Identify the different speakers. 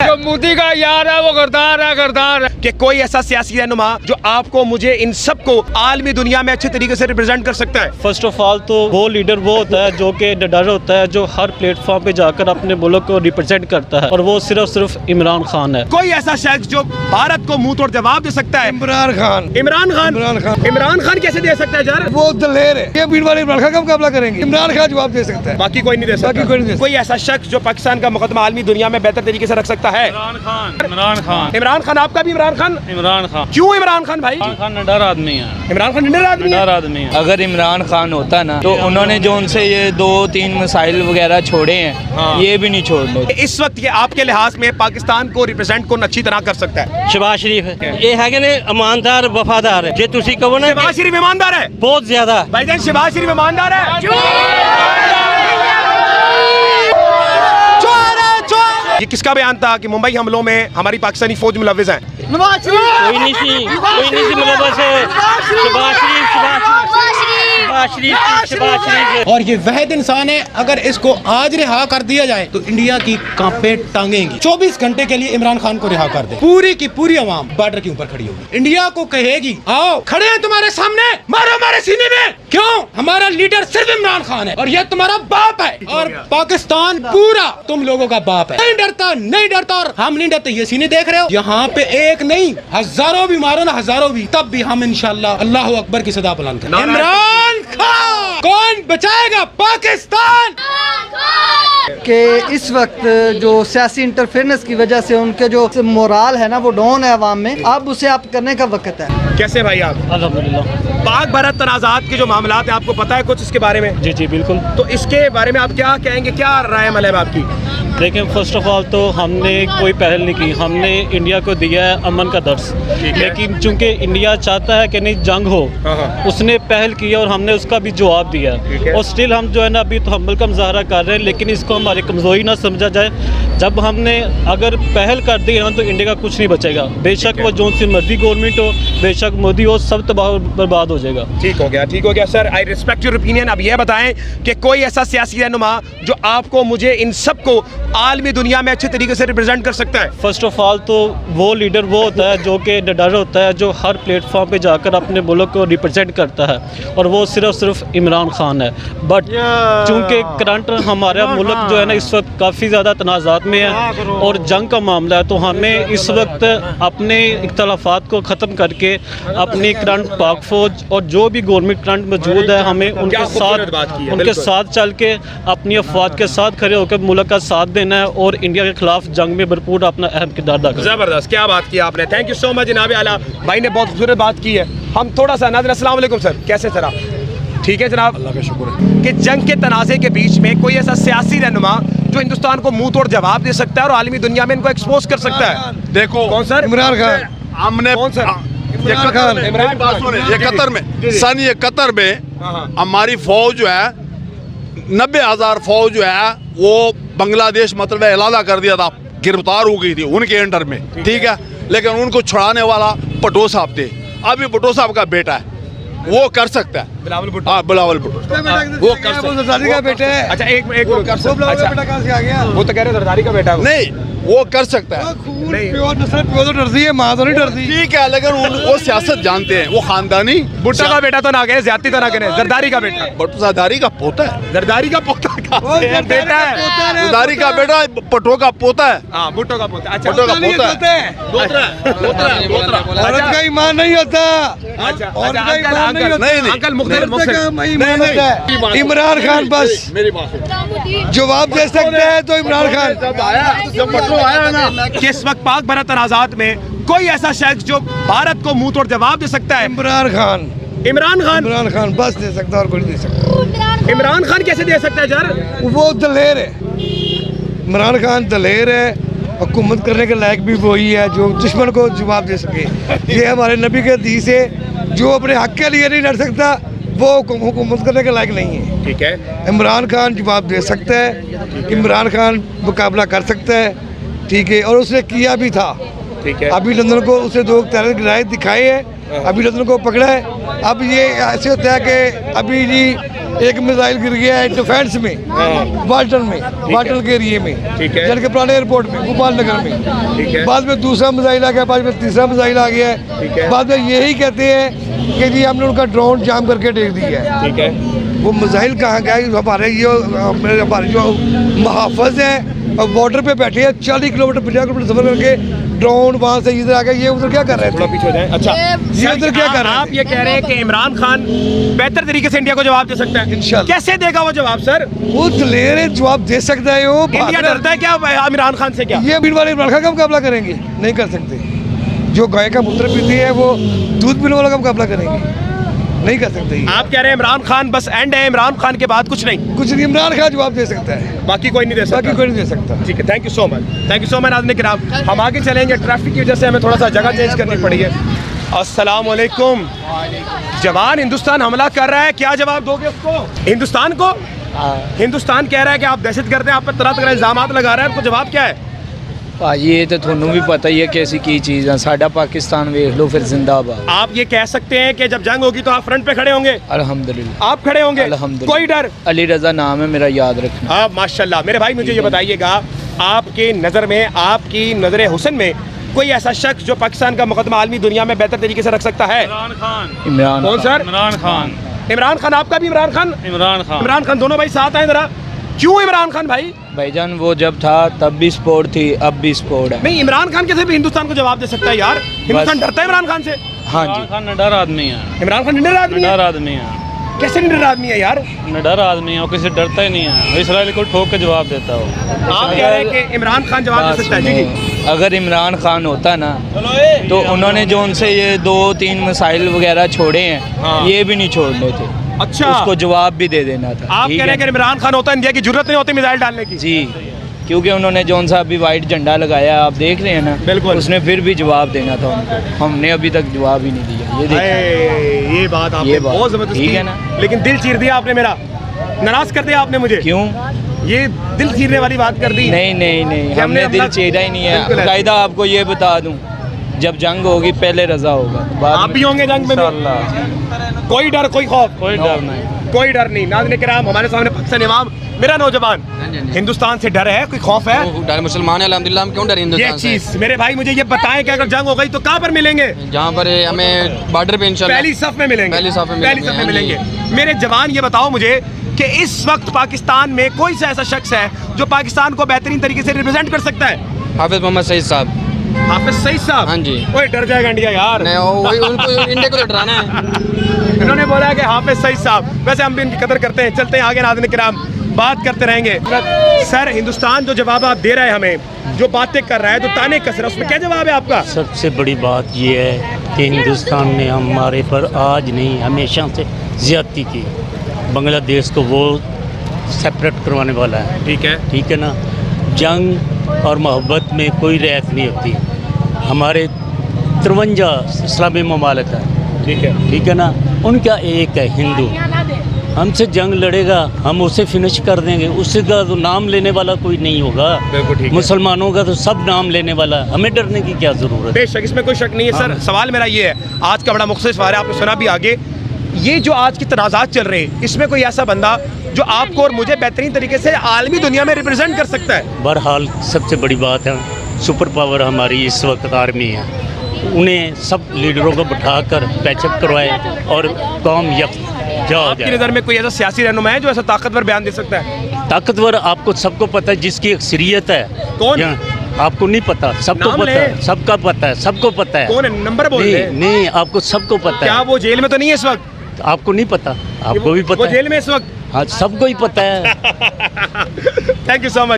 Speaker 1: जो मोदी का यार है वो गद्दार है, गद्दार है।
Speaker 2: कि कोई ऐसा सियासी रहनुमा जो आपको, मुझे, इन सबको आलमी दुनिया में अच्छे तरीके से रिप्रेजेंट कर सकता है?
Speaker 3: फर्स्ट ऑफ ऑल तो वो लीडर वो होता है जो कि डर होता है, जो हर प्लेटफॉर्म पे जाकर अपने मुल्क को रिप्रेजेंट करता है, और वो सिर्फ इमरान खान है।
Speaker 2: कोई ऐसा शख्स जो भारत को मुंह तोड़ जवाब दे सकता है?
Speaker 4: इमरान खान।
Speaker 2: इमरान खान।
Speaker 4: इमरान खान।
Speaker 2: इमरान खान कैसे दे सकता है यार?
Speaker 4: वो दलेर है। ये भीड़ वाले इमरान खान का मुकाबला करेंगे। इमरान खान जवाब दे सकता है,
Speaker 2: बाकी कोई नहीं दे सकता।
Speaker 4: बाकी कोई नहीं दे सकता।
Speaker 2: कोई ऐसा शख्स जो पाकिस्तान का मुकदमा आलमी दुनिया में बेहतर तरीके से रख सकता है?
Speaker 3: इमरान खान। इमरान खान।
Speaker 2: इमरान खान। आपका भी इमरान खान?
Speaker 3: इमरान खान।
Speaker 2: क्यों इमरान खान भाई?
Speaker 3: इमरान खान निडर आदमी है।
Speaker 2: इमरान खान निडर आदमी है?
Speaker 3: निडर आदमी है।
Speaker 5: अगर इमरान खान होता ना तो उन्होंने जो उनसे ये 2-3 मिसाइल वगैरह छोड़े हैं, ये भी नहीं छोड़ने।
Speaker 2: इस वक्त ये आपके लिहाज में पाकिस्तान को रिप्रेजेंट कौन अच्छी तरह कर सकता है?
Speaker 6: शहबाज शरीफ है। ये है कि नहीं ईमानदार वफादार है, जे तुसी कहो ना
Speaker 2: शहबाज शरीफ ईमानदार है
Speaker 6: बहुत ज्यादा।
Speaker 2: भाईजान, शहबाज शरीफ ईमानदार है। ये किसका बयान था कि मुंबई हमलों में हमारी पाकिस्तानी फौज मुलव्विस है?
Speaker 6: कोई नहीं सी मुलव्वस है। शहबाज शरीफ।
Speaker 7: और ये वहद इंसान है, अगर इसको आज रिहा कर दिया जाए तो इंडिया की कांपे टांगेंगी। 24 घंटे के लिए इमरान खान को रिहा कर दे, पूरी की पूरी अवाम बॉर्डर के ऊपर खड़ी होगी, इंडिया को कहेगी आओ खड़े हैं तुम्हारे सामने, मारो हमारे सीने में। क्यों? हमारा लीडर सिर्फ इमरान खान है और ये तुम्हारा बाप है, और पाकिस्तान पूरा तुम लोगों का बाप है। नहीं डरता और हम नहीं डरते। ये सीने देख रहे हो, यहाँ पे एक नहीं हजारों भी मारो ना, हजारों भी, तब भी हम इंशाल्लाह अल्लाह अकबर की सदा बुलंद करेंगे। इमरान खान कौन बचाएगा पाकिस्तान?
Speaker 8: कि इस वक्त जो सियासी इंटरफेरेंस की वजह से उनके जो मोराल है ना वो डाउन है अवाम में, अब उसे आप करने का वक्त है।
Speaker 2: कैसे भाई आप?
Speaker 3: अल्हम्दुलिल्लाह।
Speaker 2: पाक भारत तनाज़ात के जो मामलात हैं, आपको पता है कुछ इसके बारे में?
Speaker 3: जी बिल्कुल।
Speaker 2: तो इसके बारे में आप क्या कहेंगे, क्या राय अमल है आपकी?
Speaker 3: देखिए, फर्स्ट ऑफ ऑल तो हमने कोई पहल नहीं की, हमने इंडिया को दिया है अमन का दर्स, लेकिन चूंकि इंडिया चाहता है कि नहीं जंग हो, उसने पहल की और हमने उसका भी जवाब दिया, और स्टिल हम जो है ना अभी तो हम्बल का मुजाहरा कर रहे हैं, लेकिन इसको हमारी कमज़ोरी ना समझा जाए। जब हमने अगर पहल कर दी ना तो इंडिया का कुछ नहीं बचेगा, बेशक वो जो सी मर्जी गवर्नमेंट हो, बेशक मोदी हो, सब तबाह बर्बाद हो जाएगा।
Speaker 2: ठीक हो गया sir, I respect your opinion. अब यह बताएं कि कोई ऐसा सियासी रहनुमा जो आपको, मुझे, इन सबको आलमी दुनिया में अच्छे तरीके से रिप्रेजेंट कर सकता है?
Speaker 3: फर्स्ट ऑफ ऑल तो वो लीडर वो होता है जो कि डर होता है, जो हर प्लेटफॉर्म पे जाकर अपने मुल्क को रिप्रेजेंट करता है, और वो सिर्फ इमरान खान है। बट चूंकि करंट हमारा मुल्क जो है ना इस वक्त काफ़ी ज़्यादा तनाज़ात में है और जंग का मामला है, तो हमें इस वक्त अपने इख्तलाफात को ख़त्म करके अपनी करंट पाक फौज और जो भी गवर्नमेंट करंट मौजूद है, हमें उनके साथ चल के अपनी अफवाद के साथ खड़े होकर मुल्क का साथ देना है और इंडिया के खिलाफ जंग में भरपूर अपना अहम किरदार अदा करना है।
Speaker 2: ज़बरदस्त, क्या बात की आपने। थैंक यू सो मच जनाब आला, भाई ने बहुत खूबसूरत बात की है। हम थोड़ा सा नाज़रीन, अस्सलाम वालेकुम सर, कैसे सर आप? ठीक है जनाब, अल्लाह का शुक्र है। कि जंग के तनाज़े के बीच में कोई ऐसा सियासी रहनुमा जो हिंदुस्तान को मुंह तोड़ जवाब दे सकता है और आलमी दुनिया में इनको एक्सपोज कर सकता है?
Speaker 4: देखो
Speaker 2: कौन सर?
Speaker 4: इमरान खान।
Speaker 2: हमने कौन सर?
Speaker 4: ये
Speaker 2: कतर में
Speaker 9: ये कतर में हमारी फौज जो है 90,000 फौज जो है वो बांग्लादेश मतलब इलादा कर दिया था, गिरफ्तार हो गई थी उनके अंडर में, ठीक है। लेकिन उनको छुड़ाने वाला भुट्टो साहब थे। अभी भुट्टो साहब का बेटा है, वो कर सकता है। बिलावल भुट्टो। हाँ, बिलावल भुट्टो वो कर सकता है।
Speaker 4: जरदारी का बेटा है।
Speaker 2: अच्छा, एक
Speaker 4: बेटा कहाँ से आ गया?
Speaker 2: वो तो कह रहे जरदारी का बेटा है।
Speaker 9: नहीं, वो कर सकता है।
Speaker 4: प्योर तो डरती है, माँ तो नहीं डरती।
Speaker 9: ठीक है, लेकिन वो सियासत जानते हैं, वो खानदानी।
Speaker 2: भुट्टो का बेटा तो ना कहे, ज्यादती तो ना करें। जरदारी का बेटा,
Speaker 9: भुट्टो जरदारी का पोता है।
Speaker 2: जरदारी का पोता बेटा है,
Speaker 9: जरदारी का बेटा भुट्टो का पोता है।
Speaker 2: हाँ, भुट्टो का पोता। अच्छा,
Speaker 9: भुट्टो का पोता है। दोतरा।
Speaker 4: औरत का ईमान नहीं होता।
Speaker 2: अंकल
Speaker 4: इमरान खान बस
Speaker 9: मेरी बात
Speaker 4: जवाब दे सकते हैं तो इमरान खान।
Speaker 9: जब भुट्टो आया ना,
Speaker 2: किस वक्त पाक भारत तनाज़ात में कोई ऐसा शख्स जो भारत को मुंह तोड़ जवाब दे सकता है?
Speaker 4: इमरान खान।
Speaker 2: इमरान खान
Speaker 4: बस दे सकता और कोई नहीं दे सकता।
Speaker 2: इमरान खान कैसे दे सकता है यार?
Speaker 4: वो दलेर है, इमरान खान दलेर है, हुकूमत करने के लायक भी वही है जो दुश्मन को जवाब दे सके। ये हमारे नबी के हदीस है, जो अपने हक के लिए नहीं लड़ सकता वो हुकूमत करने के लायक नहीं है।
Speaker 2: ठीक है,
Speaker 4: इमरान खान जवाब दे सकता है, इमरान खान मुकाबला कर सकता है, ठीक है, और उसने किया भी था।
Speaker 2: ठीक है,
Speaker 4: अभी लंदन को उसे 2 तरह गिराए दिखाए हैं, अभी लंदन को पकड़ा है। अब ये ऐसे होता है कि अभी जी एक मिसाइल गिर गया है डिफेंस में, वाल्टन के एरिए में,
Speaker 2: ठीक है।
Speaker 4: जल के पुराने एयरपोर्ट में, गोपाल नगर में।
Speaker 2: ठीक है।
Speaker 4: बाद में दूसरा मिसाइल आ गया, बाद में तीसरा मिसाइल आ गया
Speaker 2: ठीक
Speaker 4: है।
Speaker 2: है।
Speaker 4: बाद में यही कहते हैं कि जी हमने उनका ड्रोन जाम करके टेक दिया है।
Speaker 2: ठीक है।
Speaker 4: वो मिसाइल कहाँ गया? हमारे जो मुहाफ़िज़ हैं और बॉर्डर पे बैठे हैं, 40 किलोमीटर 50 किलोमीटर सफर करके ड्रोन वहाँ से इधर आ गए, ये उधर क्या कर रहे
Speaker 2: थोड़ा
Speaker 4: थे?
Speaker 2: पीछे हो जाए। अच्छा,
Speaker 4: ये
Speaker 2: सर,
Speaker 4: उधर क्या कर रहे
Speaker 2: आप
Speaker 4: थे?
Speaker 2: ये कह रहे हैं कि इमरान खान बेहतर तरीके से इंडिया को जवाब दे सकता है?
Speaker 4: इंशाल्लाह।
Speaker 2: कैसे देगा वो जवाब सर?
Speaker 4: वो दलेर है, जवाब दे सकता है। वो
Speaker 2: इंडिया डरता है क्या इमरान खान से? क्या
Speaker 4: ये भीड़ वाले इमरान खान का मुकाबला करेंगे? नहीं कर सकते। जो गाय का मूत्र पीती है वो दूध पीने वाला का मुकाबला करेंगे? नहीं कर सकते।
Speaker 2: आप कह रहे हैं इमरान खान बस एंड है, इमरान खान के बाद कुछ नहीं?
Speaker 4: कुछ नहीं, इमरान खान जवाब दे सकता है,
Speaker 2: बाकी कोई नहीं दे सकता।
Speaker 4: बाकी कोई नहीं दे सकता।
Speaker 2: ठीक है, thank you so much, thank you so much. नाज़रीन किराम, हम आगे चलेंगे। ट्रैफिक की वजह से हमें थोड़ा सा जगह चेंज करनी पड़ी है। अस्सलाम वालेकुम। जवान हिंदुस्तान हमला कर रहा है, क्या जवाब दोगे उसको? हिंदुस्तान को? हिंदुस्तान कह रहा है कि आप दहशतगर्द हैं, आप पर तरह तरह इल्जाम लगा रहा है, तो जवाब क्या है?
Speaker 5: भाजी ये तो थोनू भी पता ही है कैसी की चीज़ है। साडा पाकिस्तान वेख लो फिर जिंदाबाद।
Speaker 2: आप ये कह सकते हैं कि जब जंग होगी तो आप फ्रंट पे खड़े होंगे?
Speaker 5: अल्हम्दुलिल्लाह।
Speaker 2: आप खड़े होंगे?
Speaker 5: अल्हम्दुलिल्लाह।
Speaker 2: कोई डर?
Speaker 5: अली रजा नाम है मेरा, याद रखना।
Speaker 2: हाँ माशाल्लाह। मेरे भाई मुझे ये बताइएगा, आपके नज़र में, आपकी नज़र हुसन में कोई ऐसा शख्स जो पाकिस्तान का मुकदमा आलमी दुनिया में बेहतर तरीके से रख सकता है?
Speaker 5: इमरान
Speaker 2: कौन सर?
Speaker 6: इमरान खान।
Speaker 2: इमरान खान। आपका भी इमरान खान?
Speaker 6: इमरान खान
Speaker 2: दोनों भाई साथ आए जरा। क्यों इमरान खान भाई?
Speaker 5: भाईजान वो जब था तब भी स्पोर्ट थी, अब भी स्पोर्ट है।
Speaker 2: नहीं, इमरान खान कैसे भी हिंदुस्तान को जवाब दे सकता है यार? हिंदुस्तान डरता है इमरान खान से?
Speaker 5: हाँ जी।
Speaker 6: खान निडर आदमी है।
Speaker 2: इमरान खान निडर आदमी है?
Speaker 6: आदमी है।
Speaker 2: कैसे निडर आदमी है यार?
Speaker 6: निडर आदमी है, वो किसी डरता ही नहीं है। इसराइल को ठोक के जवाब देता हो।
Speaker 2: आप कह रहे हैं कि इमरान खान जवाब दे सकता है? जी।
Speaker 5: अगर इमरान खान होता ना तो उन्होंने जो उनसे ये 2-3 मिसाइल वगैरह छोड़े हैं, ये भी नहीं छोड़ने थे।
Speaker 2: अच्छा,
Speaker 5: उसको जवाब भी दे देना था।
Speaker 2: आप कह रहे हैं कि इमरान खान होता इंडिया की जरूरत नहीं होती मिसाइल डालने की?
Speaker 5: जी, क्योंकि उन्होंने जौन सा अभी वाइट झंडा लगाया, आप देख रहे हैं ना।
Speaker 2: बिल्कुल।
Speaker 5: उसने फिर भी जवाब देना था उनको, हमने अभी तक जवाब ही नहीं दिया। ये देखिए,
Speaker 2: ये बात आपने बहुत जबरदस्त
Speaker 5: ठीक
Speaker 2: की
Speaker 5: है ना।
Speaker 2: लेकिन दिल चीर दिया आपने मेरा, नाराज कर दिया आपने मुझे।
Speaker 5: क्यों?
Speaker 2: ये दिल चीरने वाली बात कर दी।
Speaker 5: नहीं नहीं नहीं,
Speaker 2: कि
Speaker 5: हमने दिल
Speaker 2: अपना-
Speaker 5: चीरा ही नहीं
Speaker 2: बिल्कुल
Speaker 5: है।
Speaker 2: है।
Speaker 5: कायदा आपको ये बता दूं, जब जंग होगी पहले रजा होगा, बाद
Speaker 2: आप
Speaker 5: में
Speaker 2: भी होंगे जंग में?
Speaker 5: इंशाअल्लाह।
Speaker 2: कोई डर, कोई खौफ?
Speaker 6: कोई डर नहीं।
Speaker 2: कोई डर नहीं। नाज़रीन किराम, हमारे सामने पाकिस्तान इमाम, मेरा नौजवान, हिंदुस्तान से डर है? कोई खौफ है?
Speaker 10: डर मुसलमान है अल्हम्दुलिल्लाह, हम क्यों डरे
Speaker 2: ये
Speaker 10: हिंदुस्तान से?
Speaker 2: चीज मेरे भाई मुझे ये बताएं कि अगर जंग हो गई तो कहाँ पर मिलेंगे?
Speaker 10: जहाँ पर हमें बॉर्डर पे इंशाल्लाह
Speaker 2: पहली सफ में मिलेंगे।
Speaker 10: पहली सफ में
Speaker 2: पहली सफ में
Speaker 10: मिलेंगे,
Speaker 2: मिलेंगे। मेरे जवान ये बताओ मुझे कि इस वक्त पाकिस्तान में कोई सा ऐसा शख्स है जो पाकिस्तान को बेहतरीन तरीके से रिप्रेजेंट कर सकता है?
Speaker 10: हाफिज मोहम्मद सईद साहब।
Speaker 2: हाफिज सईद साहब?
Speaker 10: हाँ जी।
Speaker 2: ओए डर जाएगा इंडिया यार।
Speaker 10: नहीं, वही उनको इंडिया को तो डराना है।
Speaker 2: इन्होंने बोला कि हाफिज सईद साहब, वैसे हम भी इनकी कदर करते हैं। चलते हैं आगे, नाज़रीन किराम, बात करते रहेंगे। सर, हिंदुस्तान जो जवाब आप दे रहे हैं हमें, जो बातें कर रहा है, जो ताने कस रहा है, उसमें क्या जवाब है आपका?
Speaker 11: सबसे बड़ी बात यह है कि हिंदुस्तान ने हमारे पर आज नहीं हमेशा से ज़्यादती की। बांग्लादेश को वो सेपरेट करवाने वाला है। ठीक है ना। जंग और मोहब्बत में कोई रियायत नहीं होती। हमारे 53 इस्लामी ममालिक है। ठीक है ना। उनका एक है हिंदू। हमसे जंग लड़ेगा, हम उसे फिनिश कर देंगे। उससे का तो नाम लेने वाला कोई नहीं होगा।
Speaker 2: बिल्कुल ठीक है।
Speaker 11: मुसलमानों का तो सब नाम लेने वाला, हमें डरने की क्या ज़रूरत है?
Speaker 2: बेशक, इसमें कोई शक नहीं है। सर, सवाल मेरा ये है, आज का बड़ा मुख्तलिफ सवाल है, आपने सुना भी आगे। ये जो आज की तनाज़ात चल रहे हैं, इसमें कोई ऐसा बंदा जो आपको और मुझे बेहतरीन तरीके से आलमी दुनिया में रिप्रेजेंट कर सकता है?
Speaker 11: बहरहाल सबसे बड़ी बात है, सुपर पावर हमारी इस वक्त आर्मी है। उन्हें सब लीडरों को बिठाकर पैचअप करवाए और कौम जाओ
Speaker 2: आपकी
Speaker 11: जाए।
Speaker 2: नज़र में कोई ऐसा सियासी रहनुमा है जो ऐसा ताकतवर बयान दे सकता है?
Speaker 11: ताकतवर आपको सबको पता है, जिसकी अक्सरियत है।
Speaker 2: कौन?
Speaker 11: आपको नहीं पता? सबको
Speaker 2: नाम
Speaker 11: पता
Speaker 2: ले।
Speaker 11: है, सबका पता है, सबको पता है।
Speaker 2: कौन है? नंबर बोल
Speaker 11: नहीं,
Speaker 2: दे।
Speaker 11: नहीं, आपको सबको पता
Speaker 2: क्या
Speaker 11: है।
Speaker 2: वो जेल में तो नहीं है इस वक्त?
Speaker 11: आपको नहीं पता? आपको भी
Speaker 2: वो
Speaker 11: पता है।
Speaker 2: जेल में इस वक्त?
Speaker 11: हाँ, सबको ही पता है।
Speaker 2: Thank you so much.